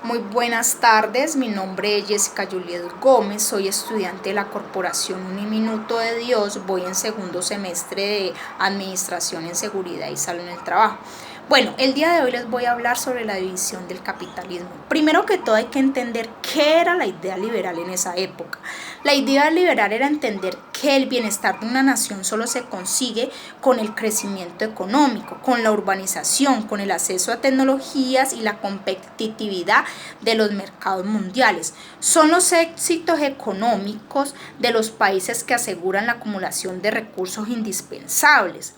Muy buenas tardes, mi nombre es Jessica Juliet Gómez, soy estudiante de la Corporación Uniminuto de Dios, voy en segundo semestre de Administración en Seguridad y Salud en el Trabajo. Bueno, el día de hoy les voy a hablar sobre la división del capitalismo. Primero que todo hay que entender qué era la idea liberal en esa época. La idea liberal era entender que el bienestar de una nación solo se consigue con el crecimiento económico, con la urbanización, con el acceso a tecnologías y la competitividad de los mercados mundiales. Son los éxitos económicos de los países que aseguran la acumulación de recursos indispensables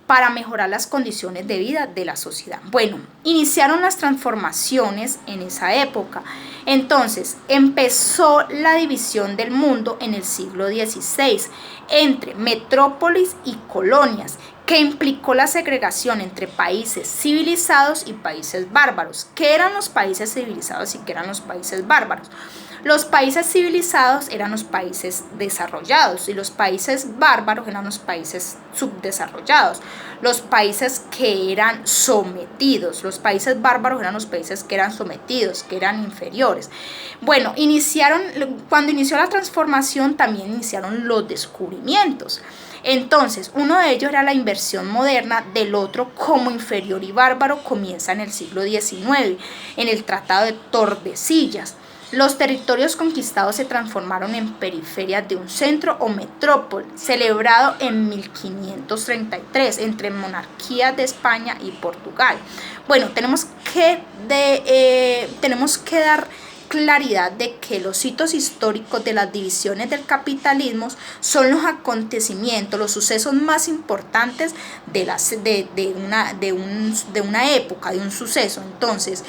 para mejorar las condiciones de vida de la sociedad. Bueno, iniciaron las transformaciones en esa época. Entonces, empezó la división del mundo en el siglo XVI entre metrópolis y colonias, que implicó la segregación entre países civilizados y países bárbaros. ¿Qué eran los países civilizados y qué eran los países bárbaros? Los países civilizados eran los países desarrollados y los países bárbaros eran los países subdesarrollados, los países que eran sometidos. Los países bárbaros eran los países que eran sometidos, que eran inferiores. Bueno, cuando inició la transformación también iniciaron los descubrimientos. Entonces, uno de ellos era la inversión moderna, del otro, como inferior y bárbaro, comienza en el siglo XIX, en el Tratado de Tordesillas. Los territorios conquistados se transformaron en periferias de un centro o metrópoli, celebrado en 1533 entre monarquías de España y Portugal. Bueno, tenemos que dar claridad de que los hitos históricos de las divisiones del capitalismo son los acontecimientos, los sucesos más importantes de una época, de un suceso. Entonces,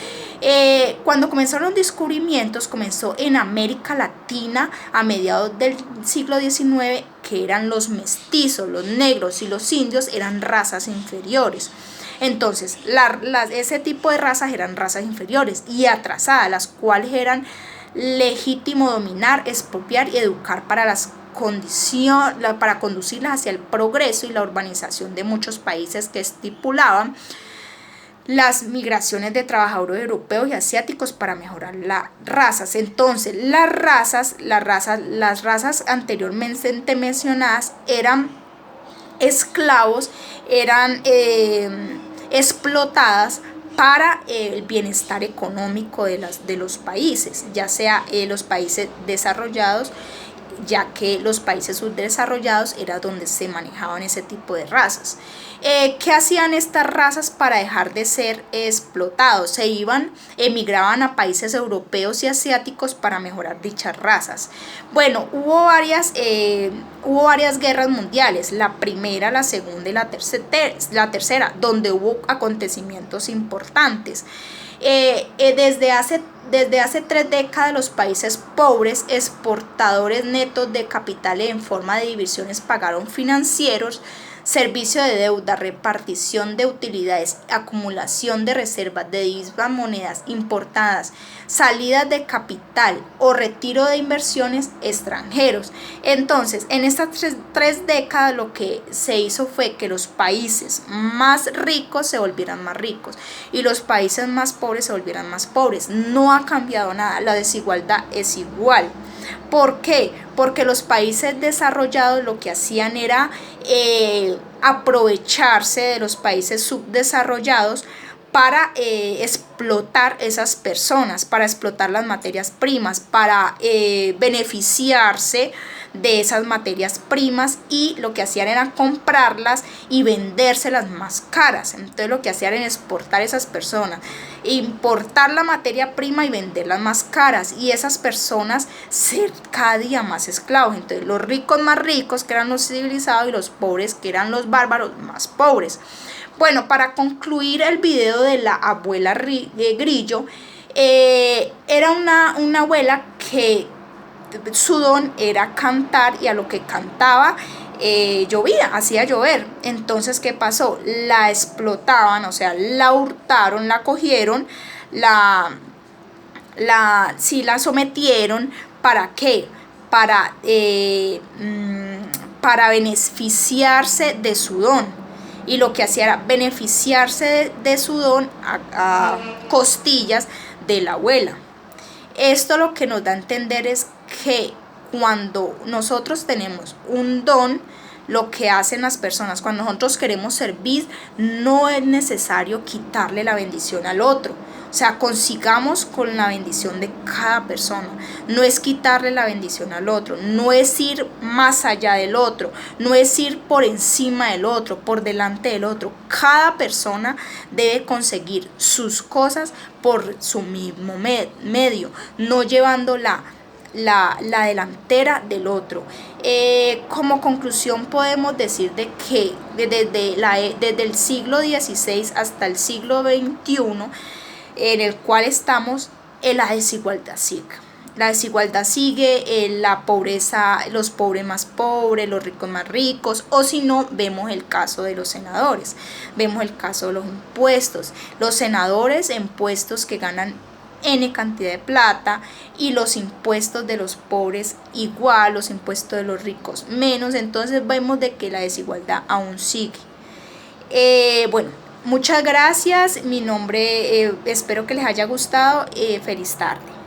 cuando comenzaron los descubrimientos, comenzó en América Latina a mediados del siglo XIX, que eran los mestizos, los negros y los indios eran razas inferiores. Entonces, ese tipo de razas eran razas inferiores y atrasadas, las cuales eran legítimo dominar, expropiar y educar para conducirlas hacia el progreso y la urbanización de muchos países que estipulaban las migraciones de trabajadores europeos y asiáticos para mejorar las razas. Entonces, las razas anteriormente mencionadas eran esclavos, eran explotadas para el bienestar económico de los países, ya sea los países desarrollados, ya que los países subdesarrollados era donde se manejaban ese tipo de razas. ¿Qué hacían estas razas para dejar de ser explotados? Emigraban a países europeos y asiáticos para mejorar dichas razas. Bueno, hubo varias guerras mundiales, la primera, la segunda y la tercera, donde hubo acontecimientos importantes. Desde hace 3 décadas los países pobres, exportadores netos de capitales en forma de divisiones, pagaron financieros, servicio de deuda, repartición de utilidades, acumulación de reservas de divisas, monedas importadas, salidas de capital o retiro de inversiones extranjeros. Entonces, en estas 3 décadas lo que se hizo fue que los países más ricos se volvieran más ricos y los países más pobres se volvieran más pobres. No ha cambiado nada, la desigualdad es igual. ¿Por qué? Porque los países desarrollados lo que hacían era aprovecharse de los países subdesarrollados para explotar esas personas, para explotar las materias primas, para beneficiarse de esas materias primas, y lo que hacían era comprarlas y vendérselas más caras. Entonces lo que hacían era exportar esas personas, importar la materia prima y venderlas más caras, y esas personas ser cada día más esclavos. Entonces los ricos más ricos, que eran los civilizados, y los pobres, que eran los bárbaros, más pobres. Bueno, para concluir el video de la abuela Grillo, era una abuela que su don era cantar, y a lo que cantaba llovía, hacía llover. Entonces, ¿qué pasó? La explotaban, o sea, la hurtaron, la cogieron, la sometieron. ¿Para qué? Para beneficiarse de su don. Y lo que hacía era beneficiarse de su don a costillas de la abuela. Esto lo que nos da a entender es que cuando nosotros tenemos un don, lo que hacen las personas, cuando nosotros queremos servir, no es necesario quitarle la bendición al otro. O sea, consigamos con la bendición de cada persona. No es quitarle la bendición al otro, no es ir más allá del otro, no es ir por encima del otro, por delante del otro. Cada persona debe conseguir sus cosas por su mismo medio, no llevando la delantera del otro. Como conclusión podemos decir de que desde el siglo XVI hasta el siglo XXI, en el cual estamos, la desigualdad sigue. La desigualdad sigue, la pobreza, los pobres más pobres, los ricos más ricos, o si no, vemos el caso de los senadores, vemos el caso de los impuestos. Los senadores en puestos que ganan N cantidad de plata, y los impuestos de los pobres igual, los impuestos de los ricos menos. Entonces vemos de que la desigualdad aún sigue. Bueno, muchas gracias. Mi nombre, espero que les haya gustado. Feliz tarde.